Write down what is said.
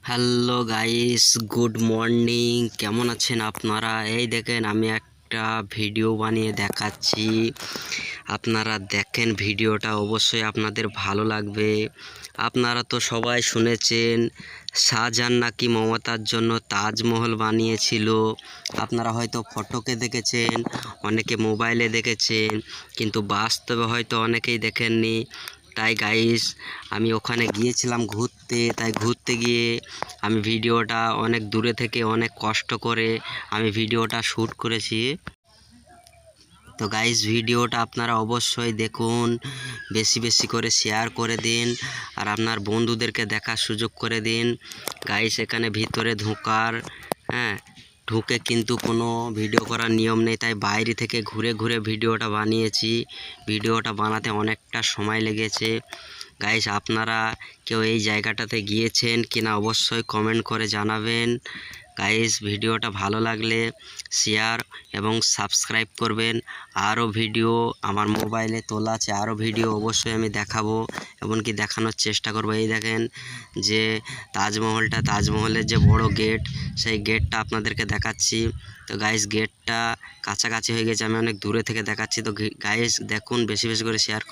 Hello guys, good morning. কেমন আছেন আপনারা? এই দেখেন, আমি একটা ভিডিও বানিয়ে দেখাচ্ছি। আপনারা দেখেন ভিডিওটা, অবশ্যই আপনাদের ভালো লাগবে। আপনারা তো সবাই শুনেছেন শাহজাহান নাকি মমতার জন্য তাজমহল বানিয়েছিল। আপনারা হয়তো ফটোকে দেখেছেন, অনেকে মোবাইলে দেখেছেন, কিন্তু বাস্তবে হয়তো অনেকেই দেখেননি। তাই গাইস, আমি ওখানে গিয়েছিলাম ঘুরতে। তাই ঘুরতে গিয়ে আমি ভিডিওটা অনেক দূরে থেকে অনেক কষ্ট করে আমি ভিডিওটা শ্যুট করেছি। তো গাইস, ভিডিওটা আপনারা অবশ্যই দেখুন, বেশি বেশি করে শেয়ার করে দিন, আর আপনার বন্ধুদেরকে দেখার সুযোগ করে দিন। গাইস, এখানে ভিতরে ঢুকে কিন্তু কোনো ভিডিও করার নিয়ম নেই, তাই বাইরে থেকে ঘুরে ঘুরে ভিডিওটা বানিয়েছি। ভিডিওটা বানাতে অনেকটা সময় লেগেছে। গাইস, আপনারা কেউ এই জায়গাটাতে গিয়েছেন কিনা অবশ্যই কমেন্ট করে জানাবেন। গাইস, ভিডিওটা ভালো লাগলে শেয়ার এবং সাবস্ক্রাইব করবেন। আরও ভিডিও আমার মোবাইলে তোলা আছে, আরও ভিডিও অবশ্যই আমি দেখাবো, এমনকি দেখানোর চেষ্টা করব। এই দেখেন যে তাজমহলের যে বড় গেট, সেই গেটটা আপনাদেরকে দেখাচ্ছি। তো গাইস, গেটটা কাছাকাছি হয়ে গেছে, আমি অনেক দূরে থেকে দেখাচ্ছি। তো গাইস দেখুন, বেশি বেশি করে শেয়ার করুন।